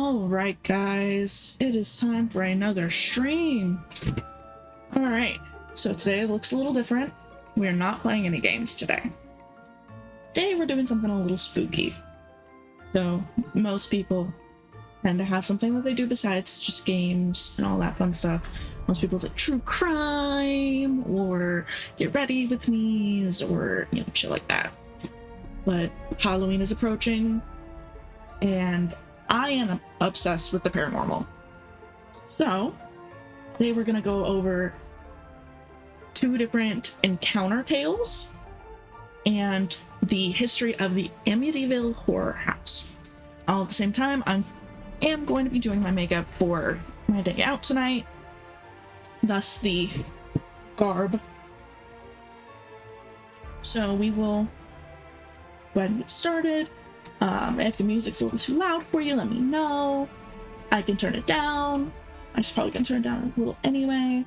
Alright guys, it is time for another stream. Alright, so today looks a little different. We are not playing any games today. Today we're doing something a little spooky. So most people tend to have something that they do besides just games and all that fun stuff. Most people's like true crime or get ready with me's or shit like that. But Halloween is approaching and I am obsessed with the paranormal. So today we're gonna go over 2 different encounter tales and the history of the Amityville Horror House. All at the same time, I am going to be doing my makeup for my day out tonight, thus the garb. So we will go ahead and get started. If the music's a little too loud for you, let me know. I can turn it down. I just probably can turn it down a little anyway.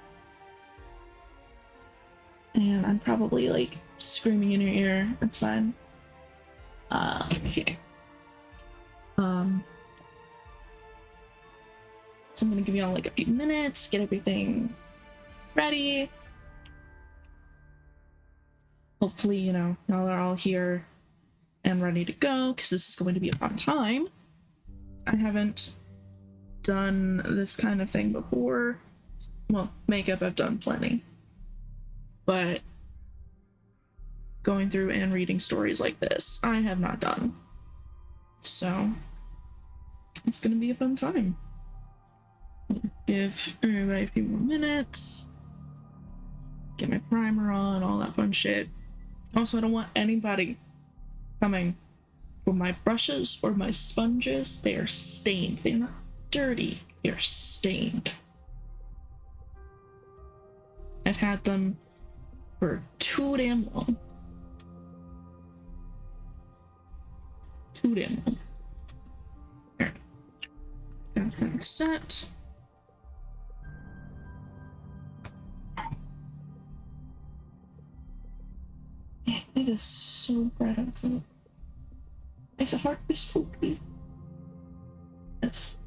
And I'm probably like screaming in your ear. That's fine. Okay. So I'm gonna give y'all like a few minutes, get everything ready. Hopefully, y'all are all here and ready to go, because this is going to be a fun time. I haven't done this kind of thing before. Well, makeup I've done plenty. But going through and reading stories like this, I have not done. So it's gonna be a fun time. Give everybody a few more minutes. Get my primer on, all that fun shit. Also, I don't want anybody coming for my brushes or my sponges. They are stained. They're not dirty. They're stained. I've had them for too damn long. Too damn long. Alright. Got that set. It is so bright outside. Makes it hard to be spooky. Yes.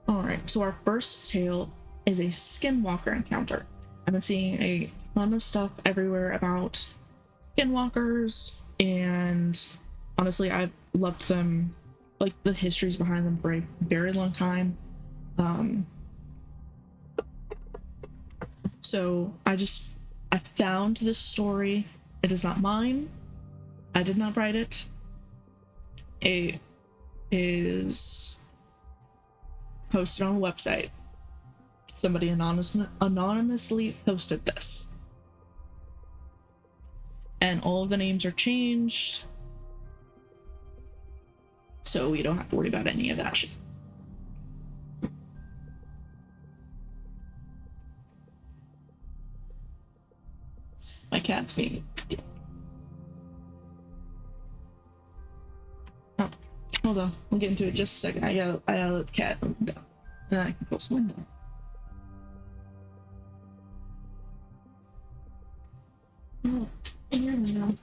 Alright, so our first tale is a skinwalker encounter. I've been seeing a ton of stuff everywhere about skinwalkers, and honestly, I've loved them, like the histories behind them, for a very long time. So I found this story. It is not mine. I did not write it. It is posted on a website. Somebody anonymously posted this. And all of the names are changed. So we don't have to worry about any of that shit. My cat's being a dick. Oh, hold on. We'll get into it just a second. I yell at the cat. And then I can close the window. Oh, in your window.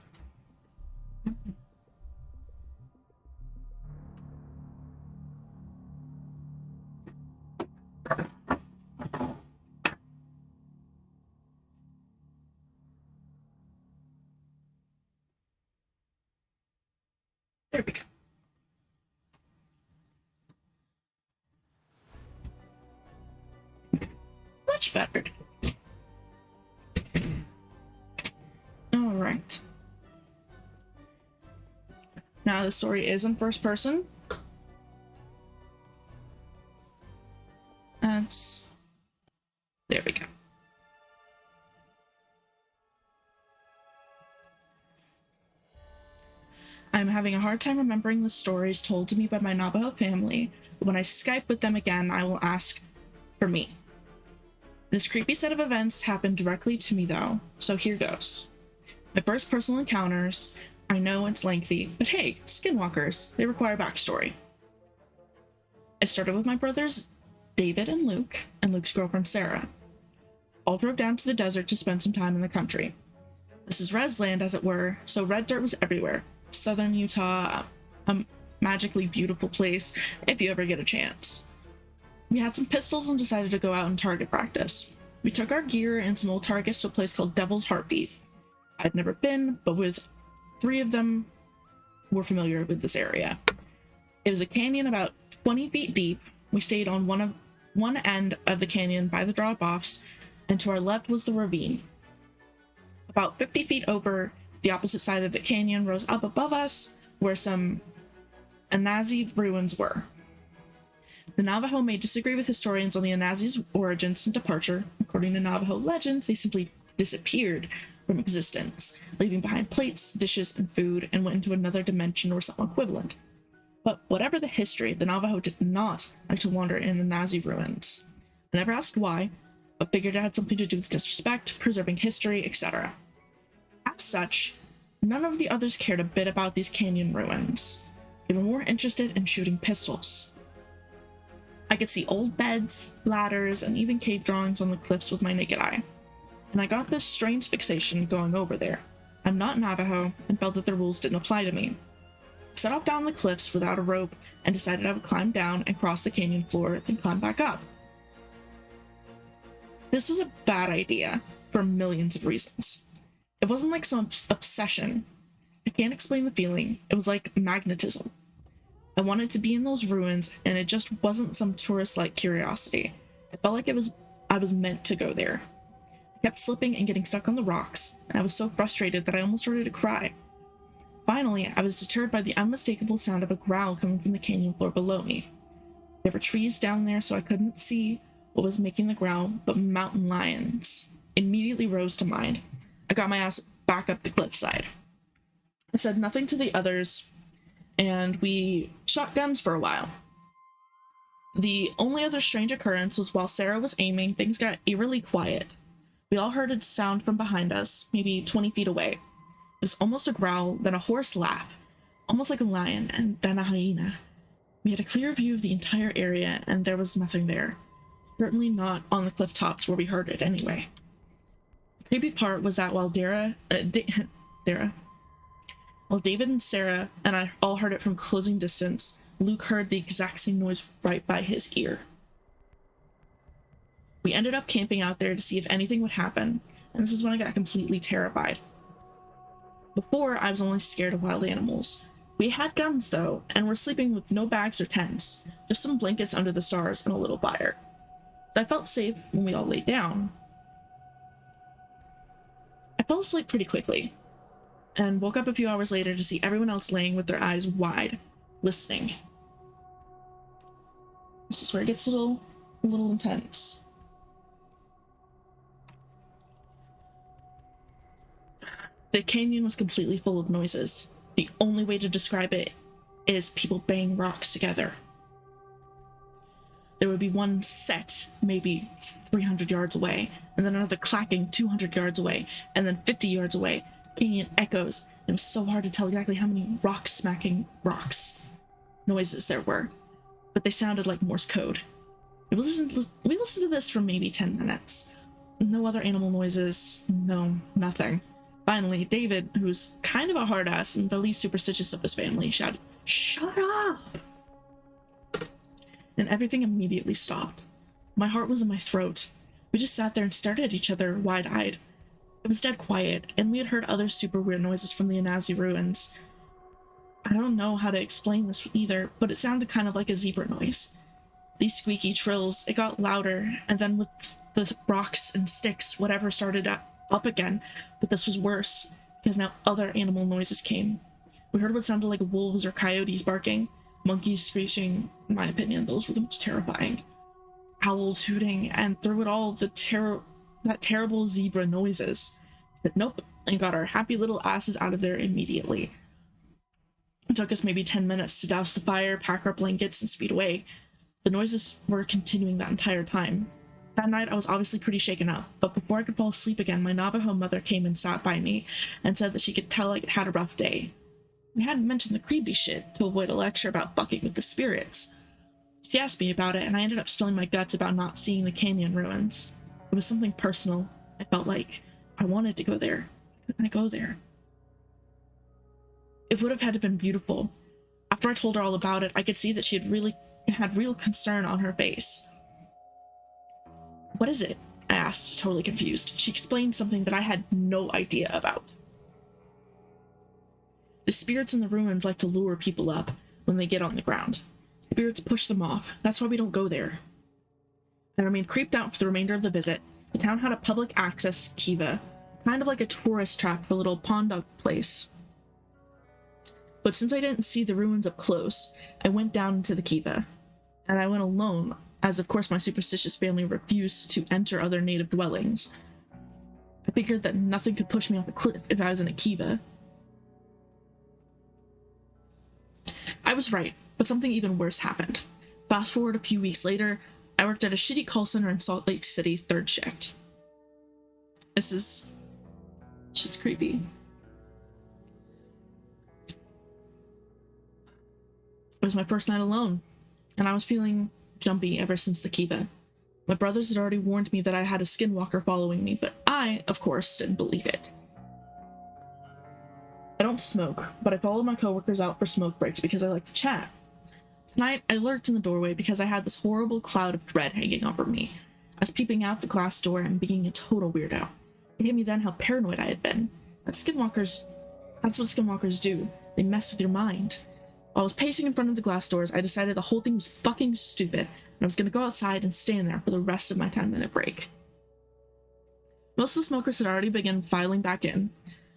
There we go. Much better. All right. Now the story is in first person. There we go. I'm having a hard time remembering the stories told to me by my Navajo family. When I Skype with them again, I will ask for me. This creepy set of events happened directly to me though, so here goes. My first personal encounters, I know it's lengthy, but hey, skinwalkers, they require backstory. It started with my brothers David and Luke's girlfriend Sarah. All drove down to the desert to spend some time in the country. This is res land, as it were, so red dirt was everywhere. southern Utah, a magically beautiful place if you ever get a chance. We had some pistols and decided to go out and target practice. We took our gear and some old targets to a place called Devil's Heartbeat. I'd never been, but with 3 of them were familiar with this area. It was a canyon about 20 feet deep. We stayed on one end of the canyon by the drop-offs, and to our left was the ravine. About 50 feet over, the opposite side of the canyon rose up above us, where some Anazi ruins were. The Navajo may disagree with historians on the Anazi's origins and departure. According to Navajo legend, they simply disappeared from existence, leaving behind plates, dishes, and food, and went into another dimension or some equivalent. But whatever the history, the Navajo did not like to wander in Anazi ruins. I never asked why, but figured it had something to do with disrespect, preserving history, etc. As such, none of the others cared a bit about these canyon ruins. They were more interested in shooting pistols. I could see old beds, ladders, and even cave drawings on the cliffs with my naked eye, and I got this strange fixation going over there. I'm not Navajo, and felt that the rules didn't apply to me. I set off down the cliffs without a rope, and decided I would climb down and cross the canyon floor, then climb back up. This was a bad idea, for millions of reasons. It wasn't like some obsession. I can't explain the feeling. It was like magnetism. I wanted to be in those ruins, and it just wasn't some tourist-like curiosity. I felt like I was meant to go there. I kept slipping and getting stuck on the rocks, and I was so frustrated that I almost started to cry. Finally, I was deterred by the unmistakable sound of a growl coming from the canyon floor below me. There were trees down there, so I couldn't see what was making the growl, but mountain lions immediately rose to mind. I got my ass back up the cliffside. I said nothing to the others, and we shot guns for a while. The only other strange occurrence was while Sarah was aiming, things got eerily quiet. We all heard a sound from behind us, maybe 20 feet away. It was almost a growl, then a hoarse laugh, almost like a lion, and then a hyena. We had a clear view of the entire area, and there was nothing there. Certainly not on the cliff tops where we heard it anyway. The creepy part was that while David and Sarah and I all heard it from closing distance, Luke heard the exact same noise right by his ear. We ended up camping out there to see if anything would happen, and this is when I got completely terrified. Before, I was only scared of wild animals. We had guns though, and were sleeping with no bags or tents, just some blankets under the stars and a little fire. So I felt safe when we all laid down. I fell asleep pretty quickly, and woke up a few hours later to see everyone else laying with their eyes wide, listening. This is where it gets a little intense. The canyon was completely full of noises. The only way to describe it is people banging rocks together. There would be one set, maybe 300 yards away, and then another clacking 200 yards away, and then 50 yards away. Canyon echoes. It was so hard to tell exactly how many rock-smacking rocks noises there were, but they sounded like Morse code. We listened to this for maybe 10 minutes. No other animal noises, no, nothing. Finally, David, who's kind of a hard ass and the least superstitious of his family, shouted, "Shut up!" And everything immediately stopped. My heart was in my throat. We just sat there and stared at each other wide-eyed. It was dead quiet, and we had heard other super weird noises from the Anazi ruins. I don't know how to explain this either, but it sounded kind of like a zebra noise. These squeaky trills, it got louder, and then with the rocks and sticks, whatever started up again, but this was worse, because now other animal noises came. We heard what sounded like wolves or coyotes barking, monkeys screeching. In my opinion, those were the most terrifying. Owls hooting, and through it all, that terrible zebra noises. We said nope, and got our happy little asses out of there immediately. It took us maybe 10 minutes to douse the fire, pack our blankets, and speed away. The noises were continuing that entire time. That night, I was obviously pretty shaken up, but before I could fall asleep again, my Navajo mother came and sat by me and said that she could tell I had a rough day. We hadn't mentioned the creepy shit to avoid a lecture about fucking with the spirits. She asked me about it, and I ended up spilling my guts about not seeing the canyon ruins. It was something personal. I felt like I wanted to go there. Couldn't I go there? It would have had to been beautiful. After I told her all about it, I could see that she had real concern on her face. What is it? I asked, totally confused. She explained something that I had no idea about. The spirits in the ruins like to lure people up when they get on the ground. Spirits push them off. That's why we don't go there. I remained creeped out for the remainder of the visit. The town had a public access kiva, kind of like a tourist track for a little pond dog place. But since I didn't see the ruins up close, I went down into the kiva. And I went alone, as of course my superstitious family refused to enter other native dwellings. I figured that nothing could push me off a cliff if I was in a kiva. I was right, but something even worse happened. Fast forward a few weeks later, I worked at a shitty call center in Salt Lake City, third shift. Shit's creepy. It was my first night alone, and I was feeling jumpy ever since the kiva. My brothers had already warned me that I had a skinwalker following me, but I, of course, didn't believe it. I don't smoke, but I follow my coworkers out for smoke breaks because I like to chat. Tonight, I lurked in the doorway because I had this horrible cloud of dread hanging over me. I was peeping out the glass door and being a total weirdo. It hit me then how paranoid I had been. That's what skinwalkers do. They mess with your mind. While I was pacing in front of the glass doors, I decided the whole thing was fucking stupid, and I was gonna go outside and stand there for the rest of my 10-minute break. Most of the smokers had already begun filing back in,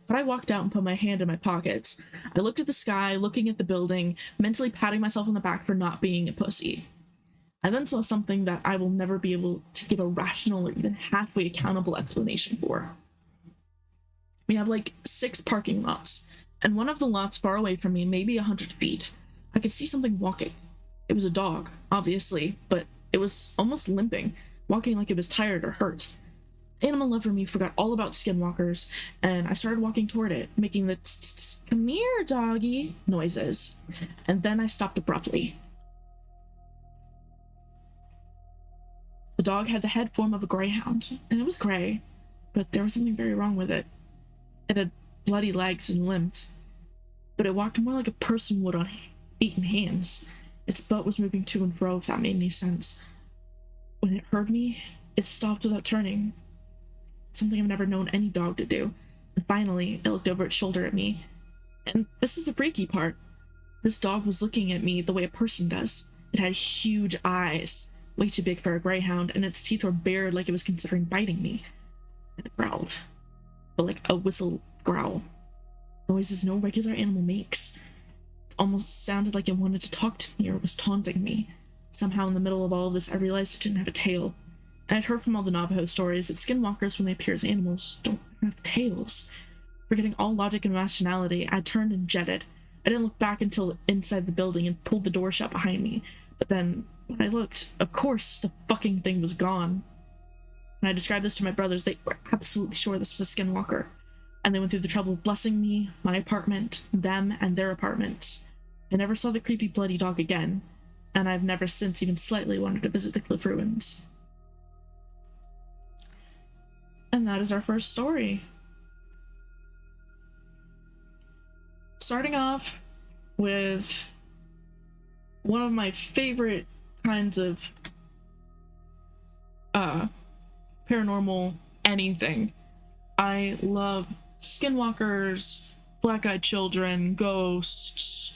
but I walked out and put my hand in my pockets. I looked at the sky, looking at the building, mentally patting myself on the back for not being a pussy. I then saw something that I will never be able to give a rational or even halfway accountable explanation for. We have like 6 parking lots, and one of the lots far away from me, maybe 100 feet, I could see something walking. It was a dog, obviously, but it was almost limping, walking like it was tired or hurt. Animal lover me forgot all about skinwalkers, and I started walking toward it, making the "come here, doggy" noises, and then I stopped abruptly. The dog had the head form of a greyhound, and it was gray, but there was something very wrong with it. It had bloody legs and limped, but it walked more like a person would on feet and hands. Its butt was moving to and fro, if that made any sense. When it heard me, it stopped without turning. Something I've never known any dog to do. And finally, it looked over its shoulder at me. And this is the freaky part. This dog was looking at me the way a person does. It had huge eyes, way too big for a greyhound, and its teeth were bared like it was considering biting me. And it growled. But like a whistle growl. Noises no regular animal makes. It almost sounded like it wanted to talk to me or was taunting me. Somehow in the middle of all of this, I realized it didn't have a tail. And I'd heard from all the Navajo stories that skinwalkers, when they appear as animals, don't have tails. Forgetting all logic and rationality, I turned and jetted. I didn't look back until inside the building and pulled the door shut behind me. But then, when I looked, of course, the fucking thing was gone. When I described this to my brothers, they were absolutely sure this was a skinwalker. And they went through the trouble of blessing me, my apartment, them, and their apartments. I never saw the creepy bloody dog again, and I've never since even slightly wanted to visit the cliff ruins. And that is our first story. Starting off with one of my favorite kinds of paranormal anything. I love skinwalkers, black-eyed children, ghosts,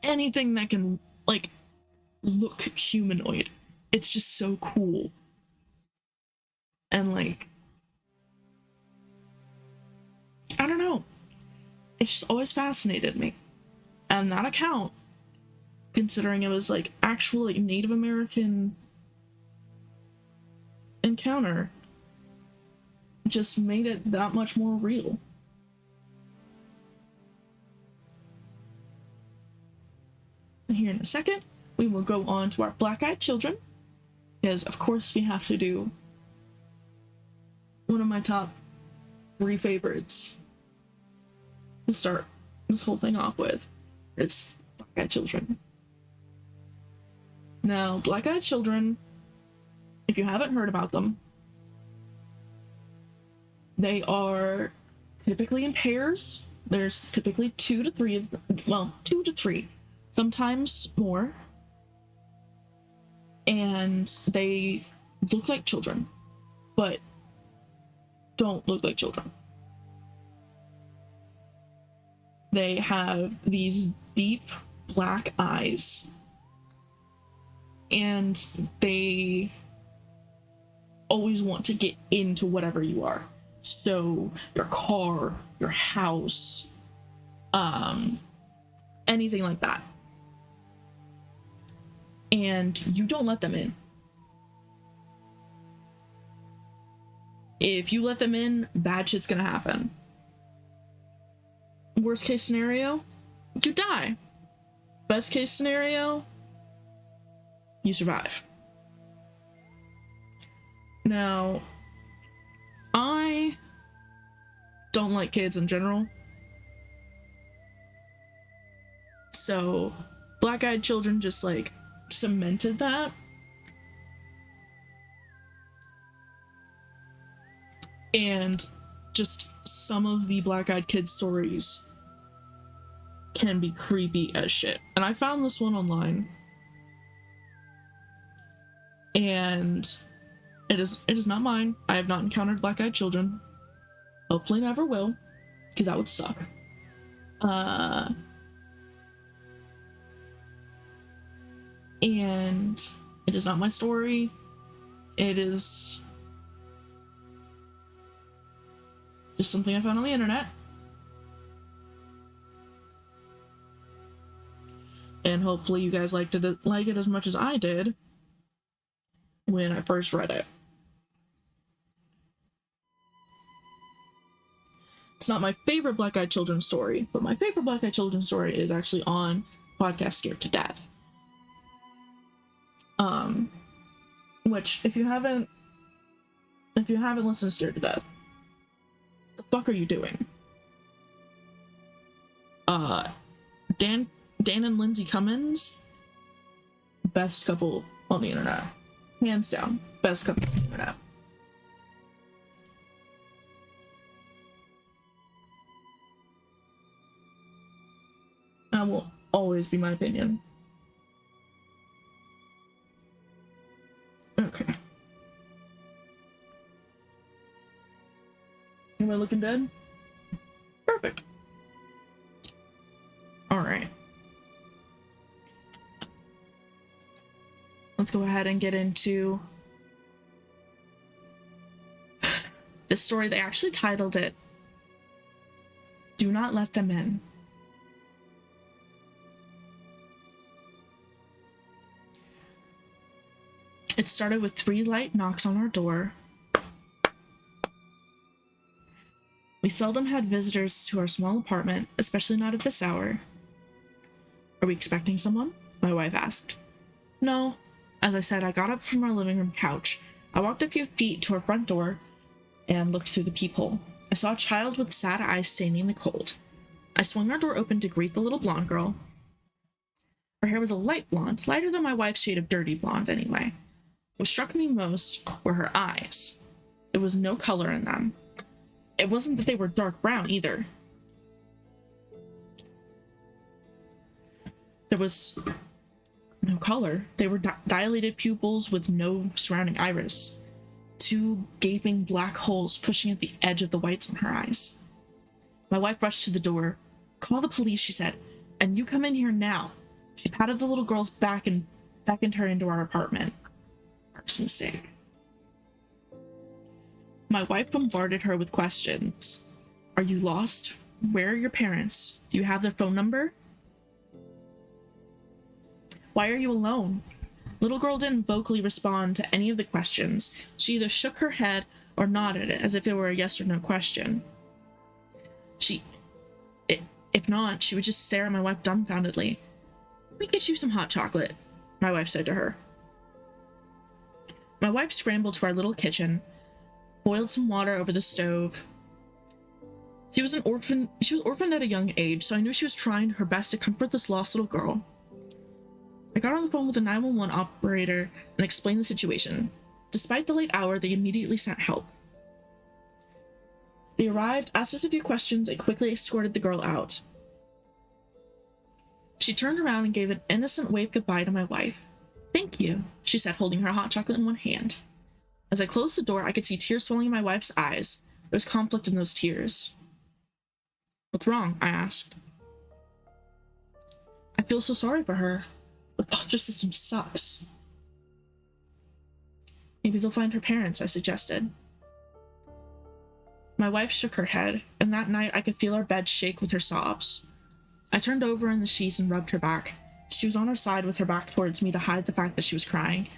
anything that can like look humanoid. It's just so cool. And like, I don't know, it's just always fascinated me. And that account, considering it was like actual like Native American encounter, just made it that much more real. And here in a second, we will go on to our black-eyed children, because of course we have to do one of my top 3 favorites to start this whole thing off with is black-eyed children. Now, black-eyed children, if you haven't heard about them, they are typically in pairs There's typically two to three, sometimes more. And they look like children, but don't look like children. They have these deep black eyes, and they always want to get into whatever you are. So your car, your house, anything like that. And you don't let them in. If you let them in, bad shit's gonna happen. Worst case scenario, you die. Best case scenario, you survive. Now, I don't like kids in general. So, black-eyed children just like cemented that. And just some of the black-eyed kids stories can be creepy as shit. And I found this one online. And it is not mine. I have not encountered black-eyed children. Hopefully never will, because that would suck. And it is not my story. It is just something I found on the internet. And hopefully you guys like it as much as I did when I first read it. It's not my favorite black-eyed children story, but my favorite black-eyed children story is actually on podcast Scared to Death. Which if you haven't listened to Scared to Death, the fuck are you doing? Dan and Lindsay Cummins, best couple on the internet. Hands down, best couple on the internet. That will always be my opinion. Okay. Am I looking dead? Perfect. Alright. Let's go ahead and get into this story. They actually titled it, "Do Not Let Them In." It started with 3 light knocks on our door. We seldom had visitors to our small apartment, especially not at this hour. "Are we expecting someone?" my wife asked. "No." As I said, I got up from our living room couch. I walked a few feet to our front door and looked through the peephole. I saw a child with sad eyes staining the cold. I swung our door open to greet the little blonde girl. Her hair was a light blonde, lighter than my wife's shade of dirty blonde anyway. What struck me most were her eyes. There was no color in them. It wasn't that they were dark brown either. There was no color. They were dilated pupils with no surrounding iris. 2 gaping black holes pushing at the edge of the whites on her eyes. My wife rushed to the door. "Call the police," she said, "and you come in here now." She patted the little girl's back and beckoned her into our apartment. First mistake. My wife bombarded her with questions. "Are you lost? Where are your parents? Do you have their phone number? Why are you alone?" Little girl didn't vocally respond to any of the questions. She either shook her head or nodded as if it were a yes or no question. If not, she would just stare at my wife dumbfoundedly. "Let me get you some hot chocolate," my wife said to her. My wife scrambled to our little kitchen, boiled some water over the stove. She was orphaned at a young age, so I knew she was trying her best to comfort this lost little girl. I got on the phone with the 911 operator and explained the situation. Despite the late hour, they immediately sent help. They arrived, asked us a few questions, and quickly escorted the girl out. She turned around and gave an innocent wave goodbye to my wife. "Thank you," she said, holding her hot chocolate in one hand. As I closed the door, I could see tears swelling in my wife's eyes. There was conflict in those tears. "What's wrong?" I asked. "I feel so sorry for her. The foster system sucks." "Maybe they'll find her parents," I suggested. My wife shook her head, and that night I could feel our bed shake with her sobs. I turned over in the sheets and rubbed her back. She was on her side with her back towards me to hide the fact that she was crying,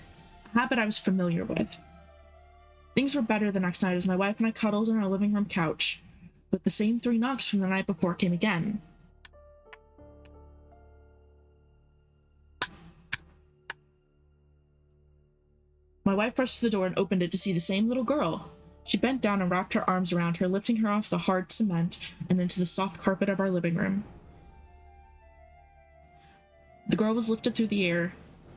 a habit I was familiar with. Things were better the next night as my wife and I cuddled on our living room couch, but the same 3 knocks from the night before came again. My wife rushed to the door and opened it to see the same little girl. She bent down and wrapped her arms around her, lifting her off the hard cement and into the soft carpet of our living room. The girl was lifted through the air.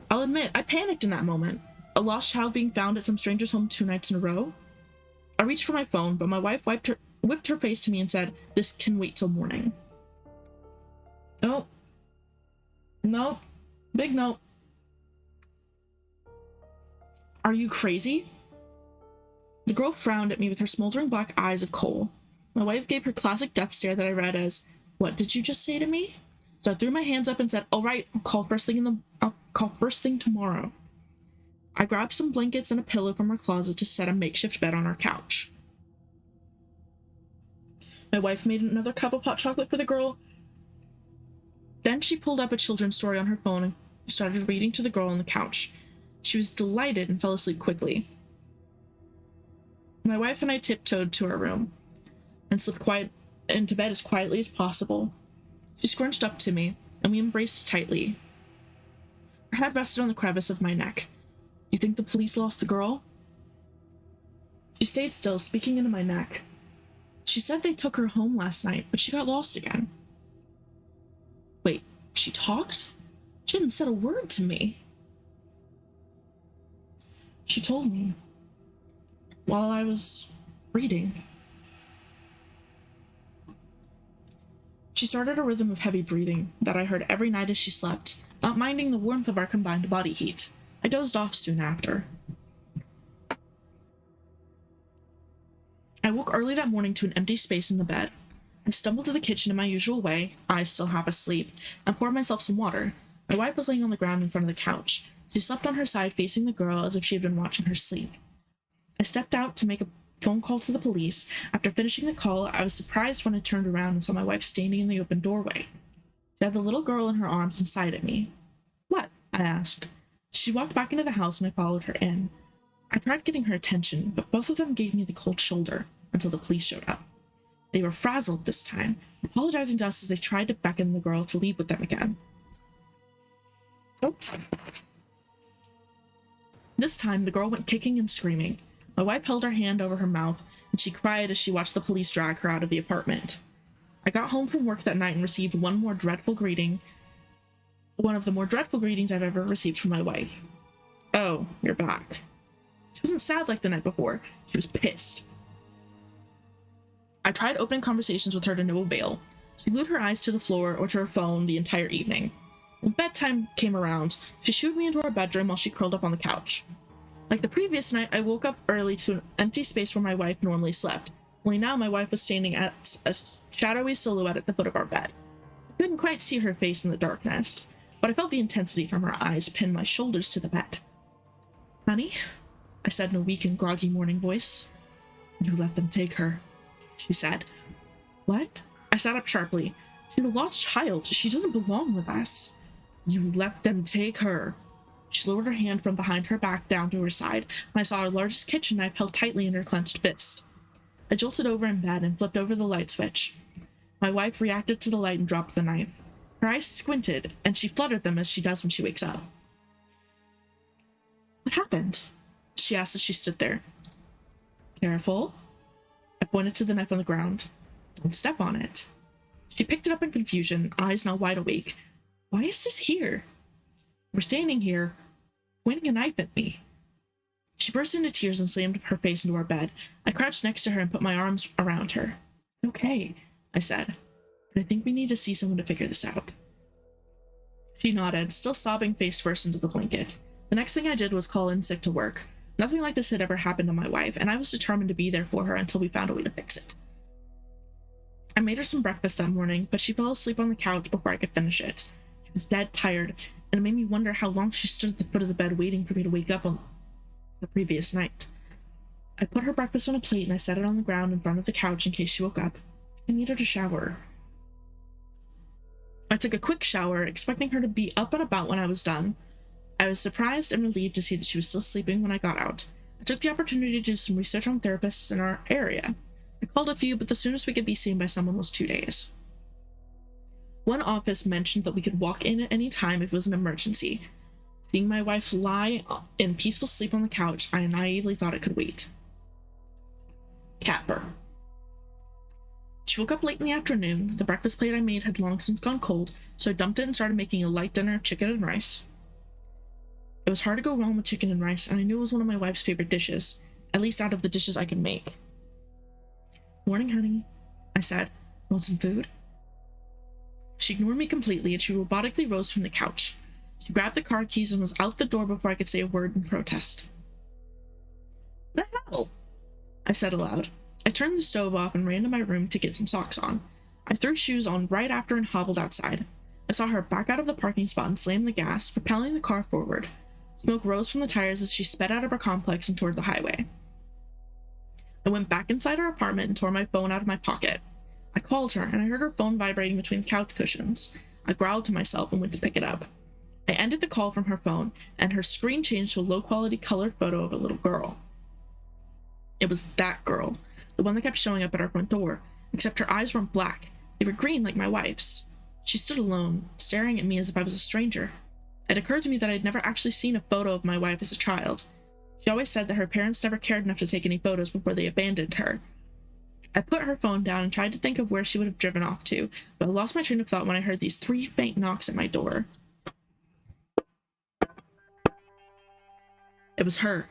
I'll admit, I panicked in that moment. A lost child being found at some stranger's home 2 nights in a row? I reached for my phone, but my wife whipped her face to me and said, "This can wait till morning." "Oh. No. Big no." "Are you crazy?" The girl frowned at me with her smoldering black eyes of coal. My wife gave her classic death stare that I read as, "What did you just say to me?" So I threw my hands up and said, "All right, I'll call first thing tomorrow." I grabbed some blankets and a pillow from our closet to set a makeshift bed on our couch. My wife made another cup of hot chocolate for the girl. Then she pulled up a children's story on her phone and started reading to the girl on the couch. She was delighted and fell asleep quickly. My wife and I tiptoed to our room and slipped into bed as quietly as possible. She scrunched up to me, and we embraced tightly. Her head rested on the crevice of my neck. "You think the police lost the girl?" She stayed still, speaking into my neck. "She said they took her home last night, but she got lost again." "Wait, she talked? She hadn't said a word to me." "She told me while I was reading." She started a rhythm of heavy breathing that I heard every night as she slept, not minding the warmth of our combined body heat. I dozed off soon after. I woke early that morning to an empty space in the bed. I stumbled to the kitchen in my usual way, eyes still half asleep, and poured myself some water. My wife was laying on the ground in front of the couch. She slept on her side facing the girl as if she had been watching her sleep. I stepped out to make a phone call to the police. After finishing the call, I was surprised when I turned around and saw my wife standing in the open doorway. She had the little girl in her arms and sighed at me. "What?" I asked. She walked back into the house and I followed her in. I tried getting her attention, but both of them gave me the cold shoulder until the police showed up. They were frazzled this time, apologizing to us as they tried to beckon the girl to leave with them again. Oh. This time, the girl went kicking and screaming. My wife held her hand over her mouth, and she cried as she watched the police drag her out of the apartment. I got home from work that night and received one of the more dreadful greetings I've ever received from my wife. "Oh, you're back." She wasn't sad like the night before. She was pissed. I tried opening conversations with her to no avail. She glued her eyes to the floor or to her phone the entire evening. When bedtime came around, she shooed me into our bedroom while she curled up on the couch. Like the previous night, I woke up early to an empty space where my wife normally slept. Only now my wife was standing at a shadowy silhouette at the foot of our bed. I couldn't quite see her face in the darkness, but I felt the intensity from her eyes pin my shoulders to the bed. "Honey," I said in a weak and groggy morning voice. "You let them take her," she said. "What?" I sat up sharply. "She's a lost child. She doesn't belong with us." "You let them take her." She lowered her hand from behind her back down to her side, and I saw her largest kitchen knife held tightly in her clenched fist. I jolted over in bed and flipped over the light switch. My wife reacted to the light and dropped the knife. Her eyes squinted, and she fluttered them as she does when she wakes up. "What happened?" she asked as she stood there. "Careful." I pointed to the knife on the ground. "Don't step on it." She picked it up in confusion, eyes now wide awake. "Why is this here?" "We're standing here, pointing a knife at me." She burst into tears and slammed her face into our bed. I crouched next to her and put my arms around her. "It's okay," I said, "but I think we need to see someone to figure this out." She nodded, still sobbing face first into the blanket. The next thing I did was call in sick to work. Nothing like this had ever happened to my wife, and I was determined to be there for her until we found a way to fix it. I made her some breakfast that morning, but she fell asleep on the couch before I could finish it. She was dead tired, and it made me wonder how long she stood at the foot of the bed waiting for me to wake up on the previous night. I put her breakfast on a plate and I set it on the ground in front of the couch in case she woke up. I needed a shower. I took a quick shower, expecting her to be up and about when I was done. I was surprised and relieved to see that she was still sleeping when I got out. I took the opportunity to do some research on therapists in our area. I called a few, but the soonest we could be seen by someone was 2 days. One office mentioned that we could walk in at any time if it was an emergency. Seeing my wife lie in peaceful sleep on the couch, I naively thought it could wait. Cat fur. She woke up late in the afternoon. The breakfast plate I made had long since gone cold, so I dumped it and started making a light dinner of chicken and rice. It was hard to go wrong with chicken and rice, and I knew it was one of my wife's favorite dishes, at least out of the dishes I could make. "Morning, honey," I said. "Want some food?" She ignored me completely, and she robotically rose from the couch. She grabbed the car keys and was out the door before I could say a word in protest. "The hell?" I said aloud. I turned the stove off and ran to my room to get some socks on. I threw shoes on right after and hobbled outside. I saw her back out of the parking spot and slam the gas, propelling the car forward. Smoke rose from the tires as she sped out of our complex and toward the highway. I went back inside her apartment and tore my phone out of my pocket. I called her, and I heard her phone vibrating between the couch cushions. I growled to myself and went to pick it up. I ended the call from her phone, and her screen changed to a low-quality colored photo of a little girl. It was that girl, the one that kept showing up at our front door, except her eyes weren't black. They were green like my wife's. She stood alone, staring at me as if I was a stranger. It occurred to me that I'd never actually seen a photo of my wife as a child. She always said that her parents never cared enough to take any photos before they abandoned her. I put her phone down and tried to think of where she would have driven off to, but I lost my train of thought when I heard these 3 faint knocks at my door. It was her.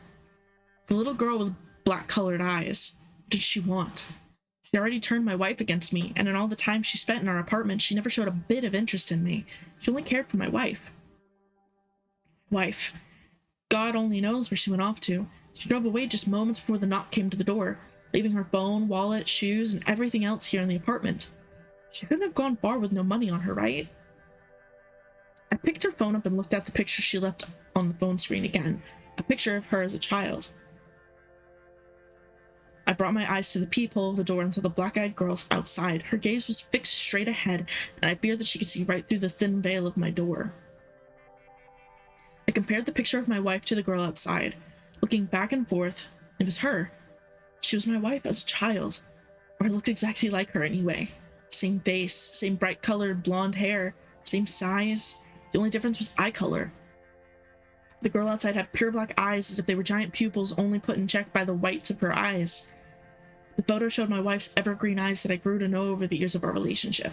The little girl with black-colored eyes. What did she want? She already turned my wife against me, and in all the time she spent in our apartment, she never showed a bit of interest in me. She only cared for my wife. Wife. God only knows where she went off to. She drove away just moments before the knock came to the door, leaving her phone, wallet, shoes, and everything else here in the apartment. She couldn't have gone far with no money on her, right? I picked her phone up and looked at the picture she left on the phone screen again, a picture of her as a child. I brought my eyes to the peephole of the door and saw the black-eyed girl outside. Her gaze was fixed straight ahead, and I feared that she could see right through the thin veil of my door. I compared the picture of my wife to the girl outside. Looking back and forth, it was her. She was my wife as a child, or I looked exactly like her anyway. Same face, same bright-colored blonde hair, same size. The only difference was eye color. The girl outside had pure black eyes as if they were giant pupils only put in check by the whites of her eyes. The photo showed my wife's evergreen eyes that I grew to know over the years of our relationship.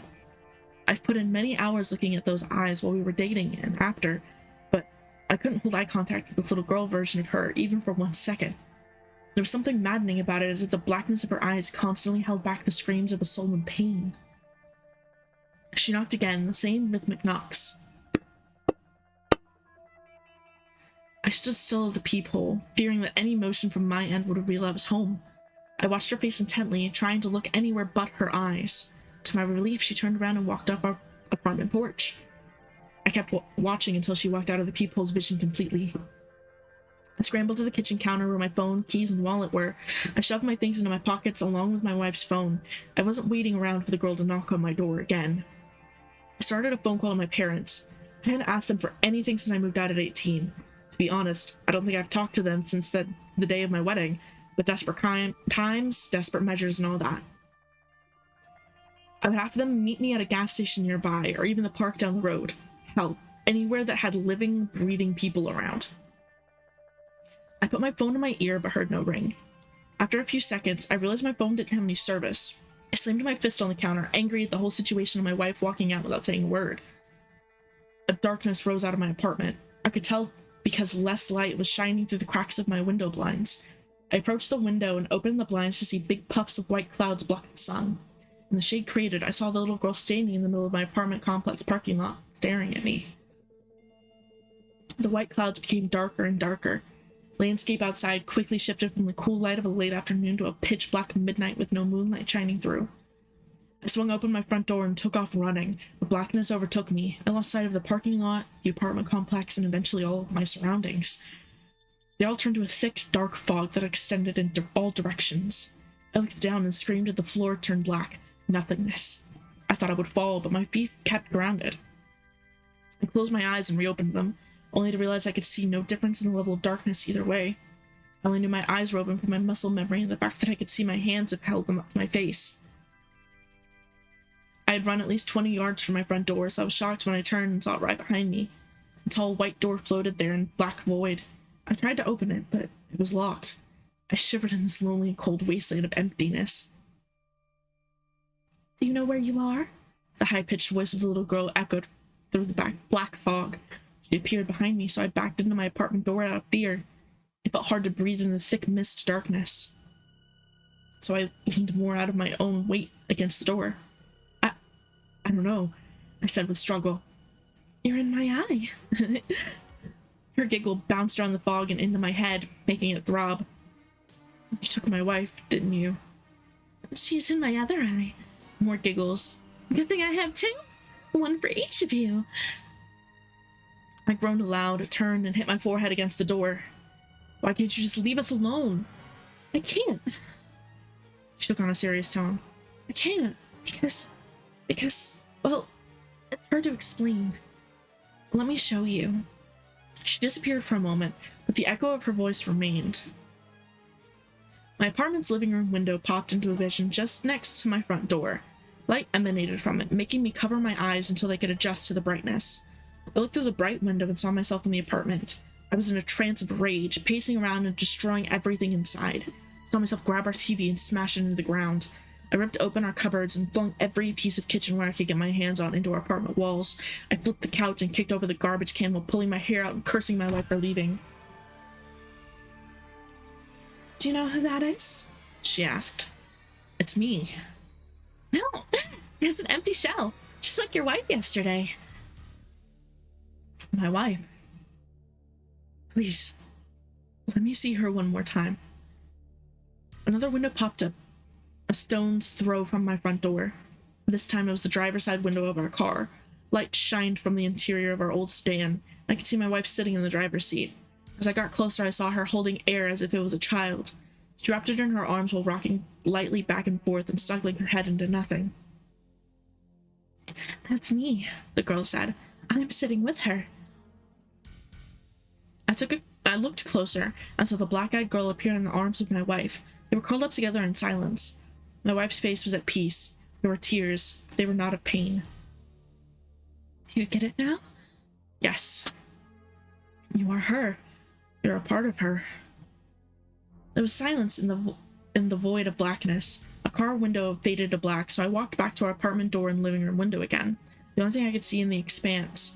I've put in many hours looking at those eyes while we were dating and after, but I couldn't hold eye contact with this little girl version of her even for 1 second. There was something maddening about it, as if the blackness of her eyes constantly held back the screams of a soul in pain. She knocked again, the same rhythmic knocks. I stood still at the peephole, fearing that any motion from my end would reveal I was home. I watched her face intently, trying to look anywhere but her eyes. To my relief, she turned around and walked up our apartment porch. I kept watching until she walked out of the peephole's vision completely. I scrambled to the kitchen counter where my phone, keys, and wallet were. I shoved my things into my pockets along with my wife's phone. I wasn't waiting around for the girl to knock on my door again. I started a phone call to my parents. I hadn't asked them for anything since I moved out at 18. To be honest, I don't think I've talked to them since the day of my wedding, but desperate times, desperate measures, and all that. I would have them meet me at a gas station nearby, or even the park down the road. Hell, anywhere that had living, breathing people around. I put my phone in my ear but heard no ring. After a few seconds, I realized my phone didn't have any service. I slammed my fist on the counter, angry at the whole situation and my wife walking out without saying a word. A darkness rose out of my apartment. I could tell because less light was shining through the cracks of my window blinds. I approached the window and opened the blinds to see big puffs of white clouds block the sun. In the shade created, I saw the little girl standing in the middle of my apartment complex parking lot, staring at me. The white clouds became darker and darker. Landscape outside quickly shifted from the cool light of a late afternoon to a pitch black midnight with no moonlight shining through. I swung open my front door and took off running. The blackness overtook me. I lost sight of the parking lot, the apartment complex, and eventually all of my surroundings. They all turned to a thick, dark fog that extended in all directions. I looked down and screamed as the floor turned black. Nothingness. I thought I would fall, but my feet kept grounded. I closed my eyes and reopened them, only to realize I could see no difference in the level of darkness either way. I only knew my eyes were open from my muscle memory and the fact that I could see my hands had held them up to my face. I had run at least 20 yards from my front door, so I was shocked when I turned and saw it right behind me. A tall white door floated there in black void. I tried to open it, but it was locked. I shivered in this lonely and cold wasteland of emptiness. "Do you know where you are?" The high-pitched voice of the little girl echoed through the black fog. She appeared behind me, so I backed into my apartment door out of fear. It felt hard to breathe in the thick mist darkness. So I leaned more out of my own weight against the door. I don't know, I said with struggle. "You're in my eye." Her giggle bounced around the fog and into my head, making it throb. "You took my wife, didn't you?" "She's in my other eye." More giggles. "Good thing I have two. One for each of you." I groaned aloud, turned, and hit my forehead against the door. "Why can't you just leave us alone?" "I can't." She took on a serious tone. "I can't, because, well, it's hard to explain. Let me show you." She disappeared for a moment, but the echo of her voice remained. My apartment's living room window popped into a vision just next to my front door. Light emanated from it, making me cover my eyes until they could adjust to the brightness. I looked through the bright window and saw myself in the apartment. I was in a trance of rage, pacing around and destroying everything inside. I saw myself grab our TV and smash it into the ground. I ripped open our cupboards and flung every piece of kitchenware I could get my hands on into our apartment walls. I flipped the couch and kicked over the garbage can while pulling my hair out and cursing my wife for leaving. "Do you know who that is?" she asked. "It's me." "No, it's an empty shell, just like your wife yesterday." "My wife? Please, let me see her one more time." Another window popped up, a stone's throw from my front door. This time it was the driver's side window of our car. Light shined from the interior of our old sedan. I could see my wife sitting in the driver's seat. As I got closer, I saw her holding air as if it was a child. She wrapped it in her arms while rocking lightly back and forth and snuggling her head into nothing. "That's me," the girl said. "I'm sitting with her." I looked closer and saw the black-eyed girl appear in the arms of my wife. They were curled up together in silence. My wife's face was at peace. There were tears. They were not of pain. "Do you get it now?" "Yes. You are her. You're a part of her." There was silence in the void of blackness. A car window faded to black, so I walked back to our apartment door and living room window again. The only thing I could see in the expanse.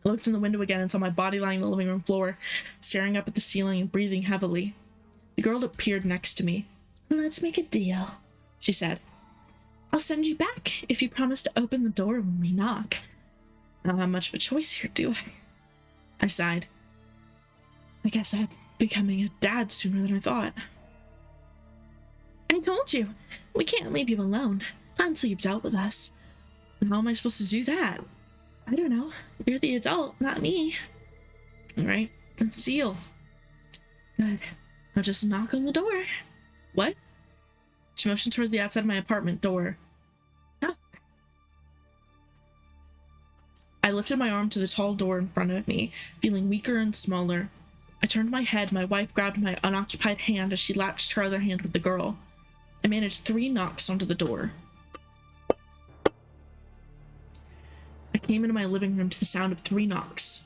I looked in the window again and saw my body lying on the living room floor, staring up at the ceiling and breathing heavily. The girl appeared next to me. "Let's make a deal," she said. "I'll send you back if you promise to open the door when we knock." "I don't have much of a choice here, do I?" I sighed. "I guess I'm becoming a dad sooner than I thought." "I told you, we can't leave you alone, not until you've dealt with us." "How am I supposed to do that?" "I don't know. You're the adult, not me." "All right, that's a deal." "Good. I'll just knock on the door." "What?" She motioned towards the outside of my apartment door. "Knock." I lifted my arm to the tall door in front of me, feeling weaker and smaller. I turned my head. My wife grabbed my unoccupied hand as she latched her other hand with the girl. I managed 3 knocks onto the door. I came into my living room to the sound of 3 knocks.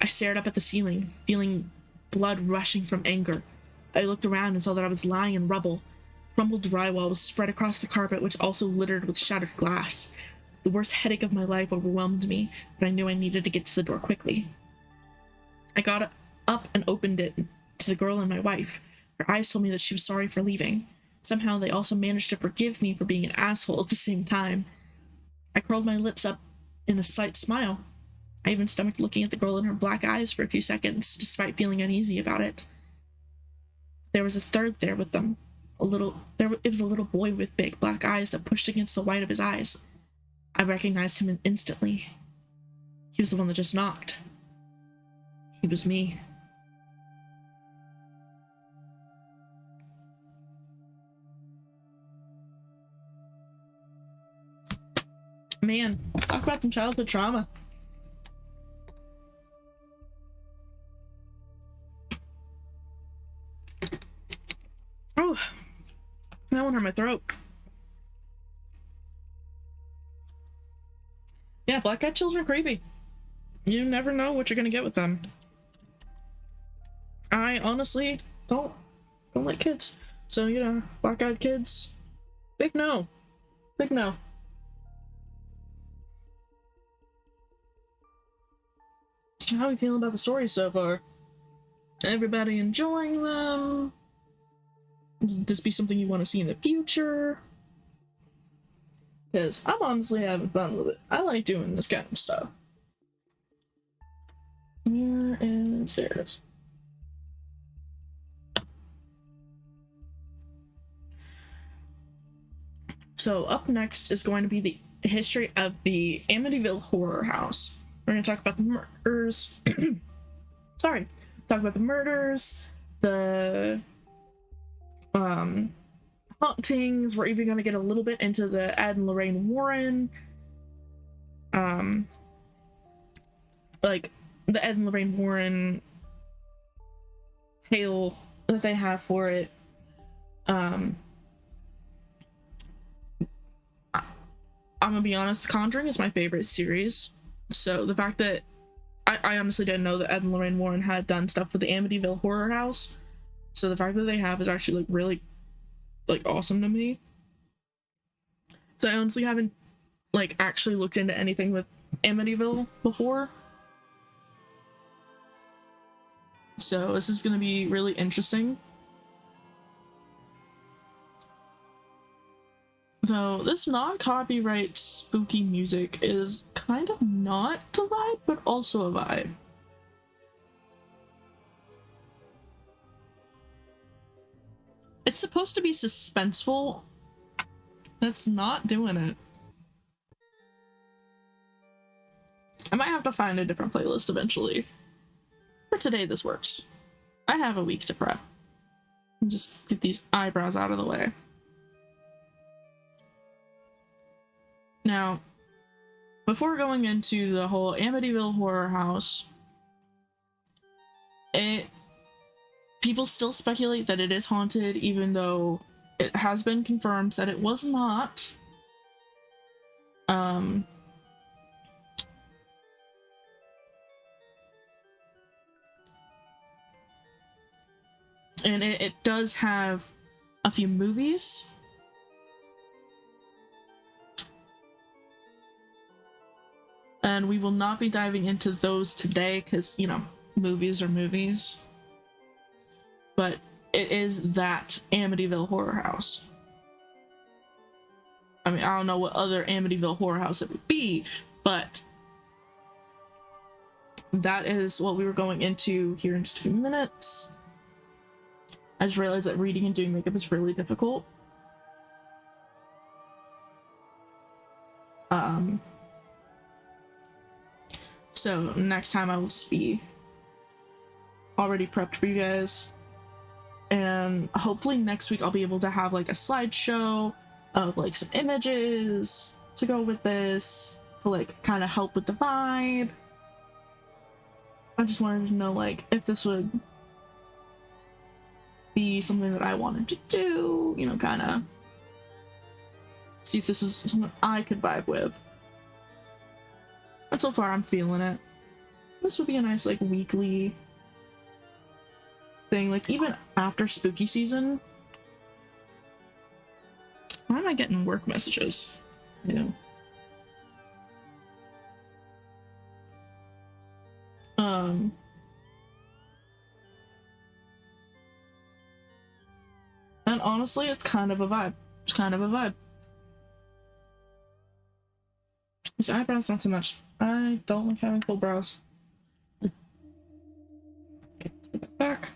I stared up at the ceiling, feeling blood rushing from anger. I looked around and saw that I was lying in rubble. Crumbled drywall was spread across the carpet, which also littered with shattered glass. The worst headache of my life overwhelmed me, but I knew I needed to get to the door quickly. I got up and opened it to the girl and my wife. Her eyes told me that she was sorry for leaving. Somehow they also managed to forgive me for being an asshole at the same time. I curled my lips up in a slight smile. I even stomached looking at the girl in her black eyes for a few seconds, despite feeling uneasy about it. There was a third there with them. It was a little boy with big black eyes that pushed against the white of his eyes. I recognized him instantly. He was the one that just knocked. He was me. Man, talk about some childhood trauma. Oh, that one hurt my throat. Yeah, black cat chills are creepy. You never know what you're gonna get with them. I honestly don't like kids. So, you know, black-eyed kids, big no. Big no. How are you feeling about the story so far? Everybody enjoying them? Would this be something you want to see in the future? Because I'm honestly having fun with it. I like doing this kind of stuff. There it is. So up next is going to be the history of the Amityville Horror House. We're going to talk about the murders. Sorry. Talk about the murders, the hauntings. We're even going to get a little bit into the Ed and Lorraine Warren. Like the Ed and Lorraine Warren tale that they have for it. I'm gonna be honest, The Conjuring is my favorite series. So the fact that I honestly didn't know that Ed and Lorraine Warren had done stuff with the Amityville Horror House. So the fact that they have is actually like really like awesome to me. So I honestly haven't like actually looked into anything with Amityville before. So this is gonna be really interesting. Though this non-copyright spooky music is kind of not a vibe, but also a vibe. It's supposed to be suspenseful. That's not doing it. I might have to find a different playlist eventually. For today, this works. I have a week to prep. Just get these eyebrows out of the way. Now, before going into the whole Amityville Horror House, people still speculate that it is haunted, even though it has been confirmed that it was not. And it does have a few movies. And we will not be diving into those today because, you know, movies are movies. But it is that Amityville Horror House. I mean, I don't know what other Amityville Horror House it would be, but that is what we were going into here in just a few minutes. I just realized that reading and doing makeup is really difficult. So next time I will just be already prepped for you guys. And hopefully next week I'll be able to have like a slideshow of like some images to go with this to like kind of help with the vibe. I just wanted to know like if this would be something that I wanted to do, you know, kind of see if this is something I could vibe with. And so far I'm feeling it. This would be a nice like weekly thing, like even after spooky season. Why am I getting work messages? Yeah. And honestly, it's kind of a vibe. It's kind of a vibe. His eyebrows, not so much. I don't like having full brows. Get it back.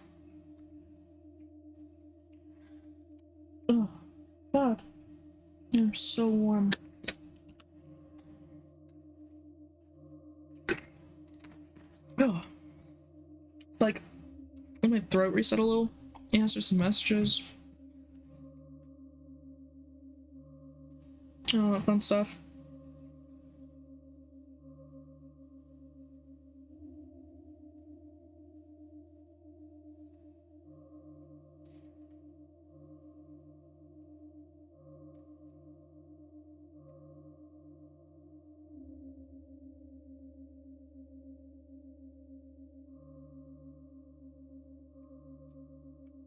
Oh, God. I'm so warm. Oh. It's like, let my throat reset a little. Answer some messages. All that fun stuff.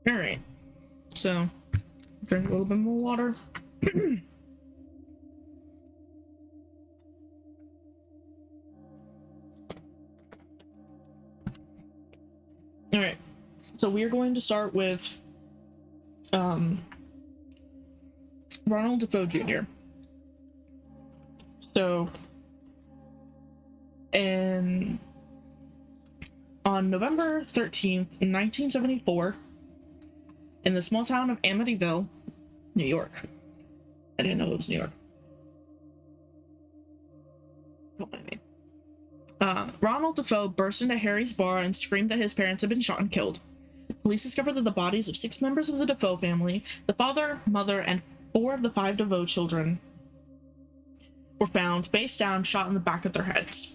All right, so drink a little bit more water. All right, so we are going to start with Ronald Defoe Jr. So, on November 13th, 1974, in the small town of Amityville, New York. I didn't know it was New York. Don't mind me. Ronald Defoe burst into Harry's bar and screamed that his parents had been shot and killed. Police discovered that the bodies of 6 members of the Defoe family, the father, mother, and 4 of the 5 Defoe children, were found face down, shot in the back of their heads.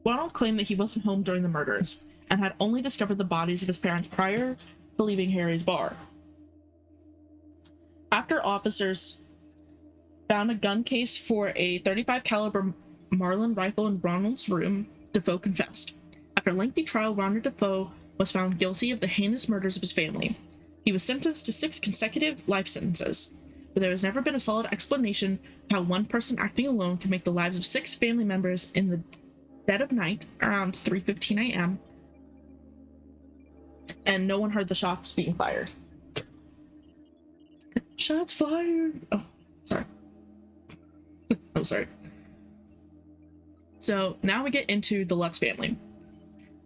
Ronald claimed that he wasn't home during the murders and had only discovered the bodies of his parents prior to leaving Harry's bar. After officers found a gun case for a .35 caliber Marlin rifle in Ronald's room, Defoe confessed. After a lengthy trial, Ronald Defoe was found guilty of the heinous murders of his family. He was sentenced to 6 consecutive life sentences, but there has never been a solid explanation of how one person acting alone can make the lives of 6 family members in the dead of night around 3:15 a.m. and no one heard the shots being fired. Shots fired! Oh, sorry. I'm sorry. So now we get into the Lutz family.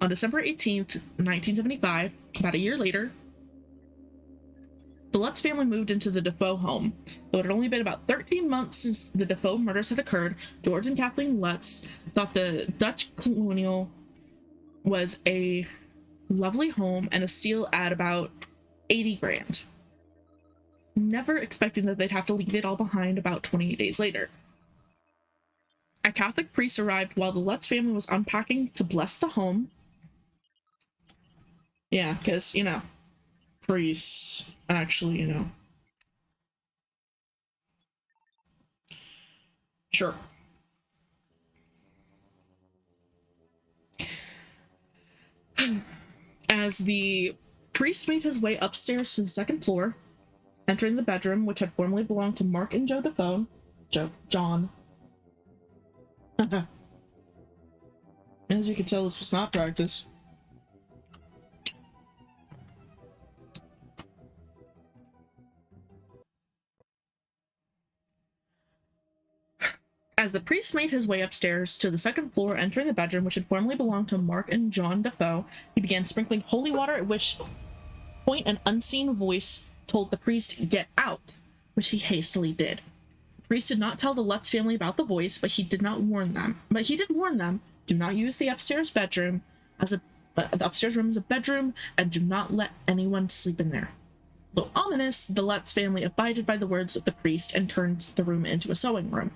On December 18th, 1975, about a year later, the Lutz family moved into the Defoe home. Though it had only been about 13 months since the Defoe murders had occurred, George and Kathleen Lutz thought the Dutch colonial was a lovely home and a steal at about 80 grand. Never expecting that they'd have to leave it all behind about 28 days later. A Catholic priest arrived while the Lutz family was unpacking to bless the home. Yeah, because, priests actually, Sure. As the priest made his way upstairs to the second floor, entering the bedroom, which had formerly belonged to Mark and Joe Defoe, John. As you can tell, this was not practice. As the priest made his way upstairs to the second floor, entering the bedroom, which had formerly belonged to Mark and John Defoe, he began sprinkling holy water, at which point an unseen voice told the priest, "Get out," which he hastily did. The priest did not tell the Lutz family about the voice, but he did warn them, do not use the upstairs bedroom the upstairs room as a bedroom, and do not let anyone sleep in there. Though ominous, the Lutz family abided by the words of the priest and turned the room into a sewing room.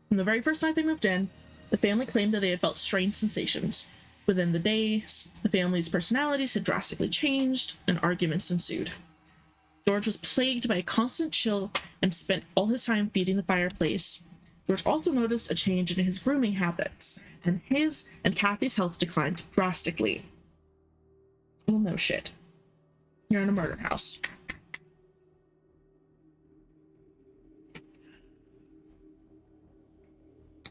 From the very first night they moved in, the family claimed that they had felt strange sensations. Within the days, the family's personalities had drastically changed, and arguments ensued. George was plagued by a constant chill and spent all his time feeding the fireplace. George also noticed a change in his grooming habits, and his and Kathy's health declined drastically. Well, no shit. You're in a murder house.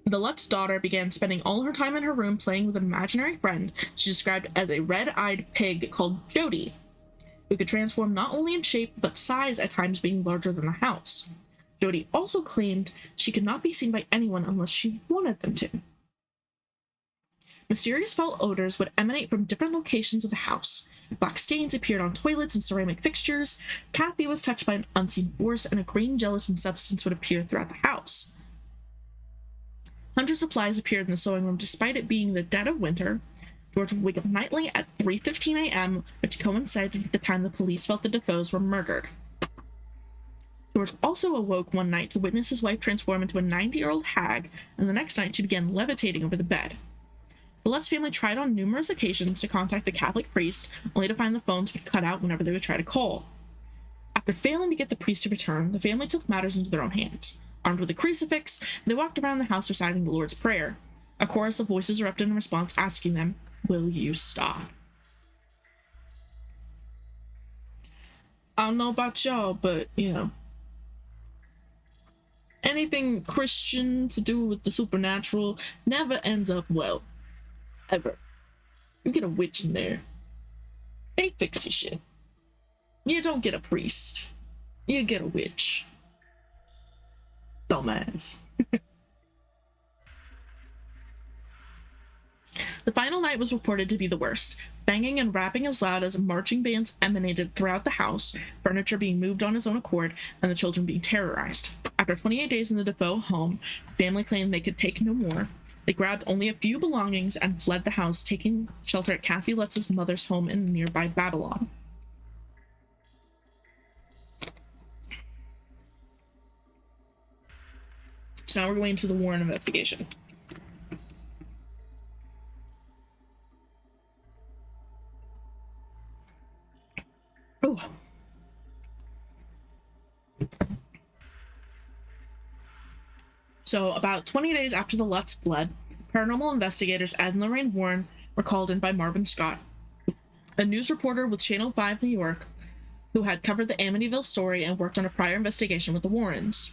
The Lutz daughter began spending all her time in her room playing with an imaginary friend she described as a red-eyed pig called Jody. who could transform not only in shape but size, at times being larger than the house. Jody also claimed she could not be seen by anyone unless she wanted them to. Mysterious foul odors would emanate from different locations of the house. Black stains appeared on toilets and ceramic fixtures. Kathy was touched by an unseen force, and a green gelatin substance would appear throughout the house. Hundreds of flies appeared in the sewing room despite it being the dead of winter. George would wake up nightly at 3:15 a.m., which coincided with the time the police felt the Defoes were murdered. George also awoke one night to witness his wife transform into a 90-year-old hag, and the next night she began levitating over the bed. The Lutz family tried on numerous occasions to contact the Catholic priest, only to find the phones would cut out whenever they would try to call. After failing to get the priest to return, the family took matters into their own hands. Armed with a crucifix, they walked around the house reciting the Lord's Prayer. A chorus of voices erupted in response, asking them, "Will you stop?" I don't know about y'all, but, anything Christian to do with the supernatural never ends up well. Ever. You get a witch in there, they fix your shit. You don't get a priest. You get a witch. Dumbass. The final night was reported to be the worst. Banging and rapping as loud as marching bands emanated throughout the house, furniture being moved on its own accord, and the children being terrorized. After 28 days in the Defoe home, the family claimed they could take no more. They grabbed only a few belongings and fled the house, taking shelter at Kathy Lutz's mother's home in nearby Babylon. So now we're going into the Warren investigation. Oh. So, about 20 days after the Lutz fled, paranormal investigators Ed and Lorraine Warren were called in by Marvin Scott, a news reporter with Channel 5 New York, who had covered the Amityville story and worked on a prior investigation with the Warrens.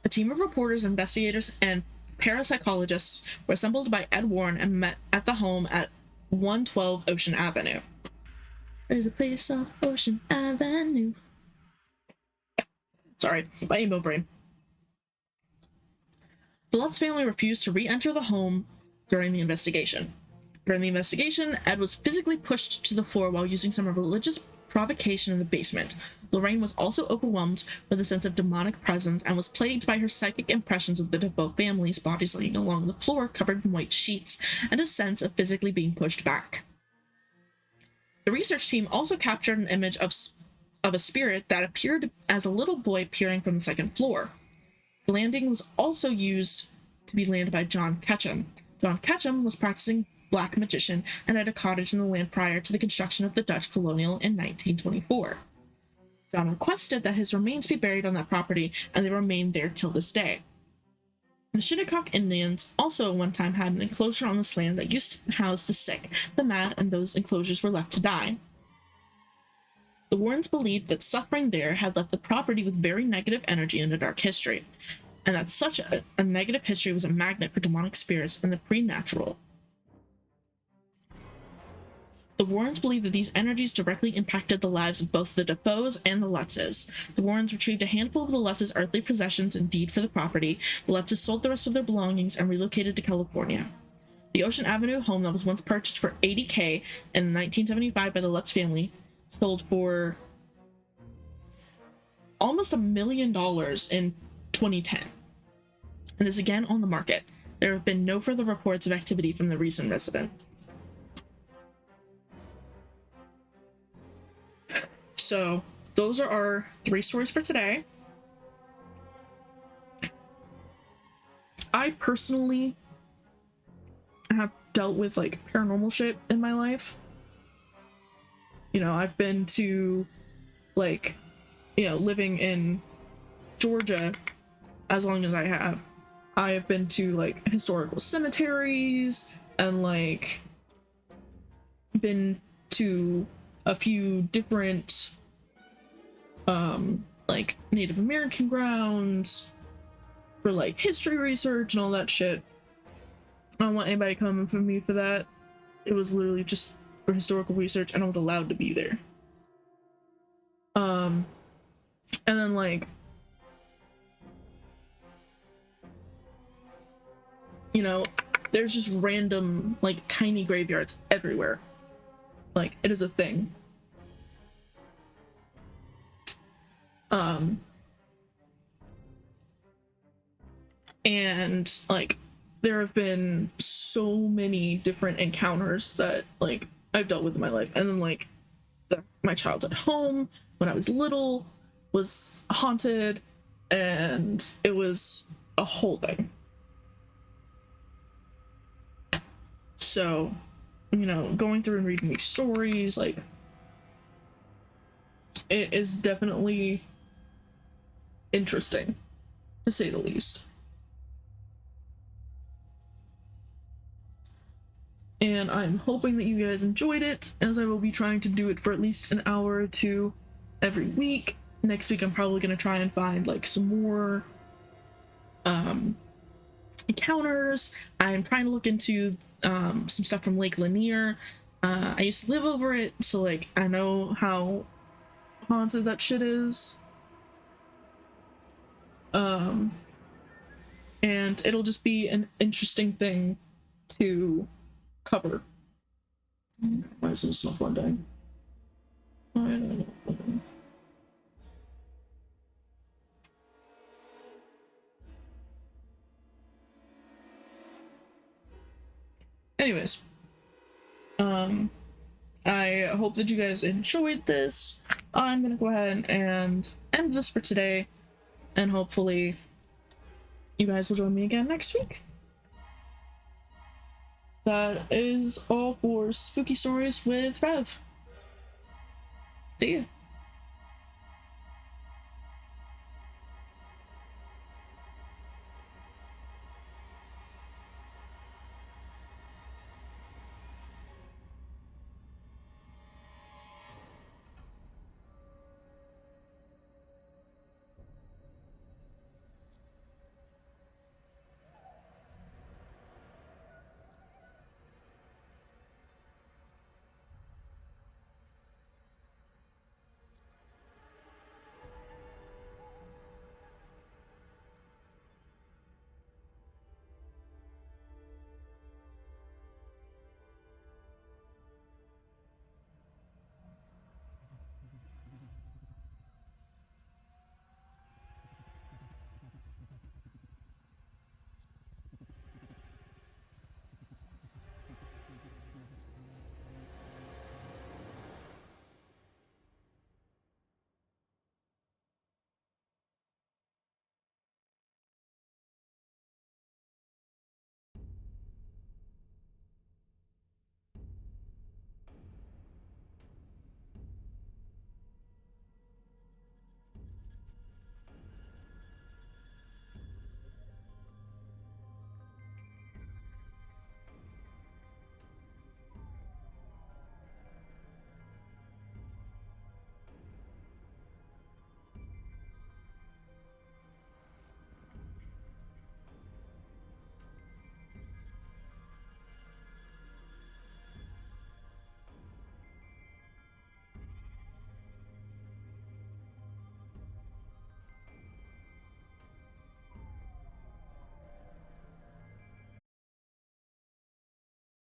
A team of reporters, investigators, and parapsychologists were assembled by Ed Warren and met at the home at 112 Ocean Avenue. There's a place off Ocean Avenue. Sorry, my emo brain. The Lutz family refused to re-enter the home during the investigation. During the investigation, Ed was physically pushed to the floor while using some religious provocation in the basement. Lorraine was also overwhelmed with a sense of demonic presence and was plagued by her psychic impressions of the Defoe family's bodies laying along the floor covered in white sheets and a sense of physically being pushed back. The research team also captured an image of a spirit that appeared as a little boy peering from the second floor. The landing was also used to be landed by John Ketchum. John Ketchum was practicing black magician and had a cottage in the land prior to the construction of the Dutch colonial in 1924. John requested that his remains be buried on that property, and they remain there till this day. The Shinnecock Indians also at one time had an enclosure on this land that used to house the sick, the mad, and those enclosures were left to die. The Warrens believed that suffering there had left the property with very negative energy and a dark history, and that such a negative history was a magnet for demonic spirits and the preternatural. The Warrens believed that these energies directly impacted the lives of both the Defoes and the Lutzes. The Warrens retrieved a handful of the Lutzes' earthly possessions and deed for the property. The Lutzes sold the rest of their belongings and relocated to California. The Ocean Avenue home that was once purchased for $80,000 in 1975 by the Lutz family sold for almost $1 million in 2010 and is again on the market. There have been no further reports of activity from the recent residents. So those are our 3 stories for today. I personally have dealt with paranormal shit in my life. I've been to living in Georgia as long as I have. I have been to historical cemeteries and been to a few different Native American grounds for history research and all that shit. I don't want anybody coming for me for that. It was literally just for historical research, and I was allowed to be there. And then like, you know, there's just random like tiny graveyards everywhere. Like, it is a thing. And like, there have been so many different encounters that like I've dealt with in my life. And then like my childhood home when I was little was haunted, and it was a whole thing. So, you know, going through and reading these stories, like, it is definitely interesting, to say the least. And I'm hoping that you guys enjoyed it, as I will be trying to do it for at least an hour or two every week. Next week I'm probably going to try and find like some more encounters. I'm trying to look into some stuff from Lake Lanier. I used to live over it, so like I know how haunted that shit is. And it'll just be an interesting thing to cover. Why is this not one day? I don't know. Anyways, I hope that you guys enjoyed this. I'm gonna go ahead and end this for today, and hopefully you guys will join me again next week. That is all for Spooky Stories with Rev. See ya.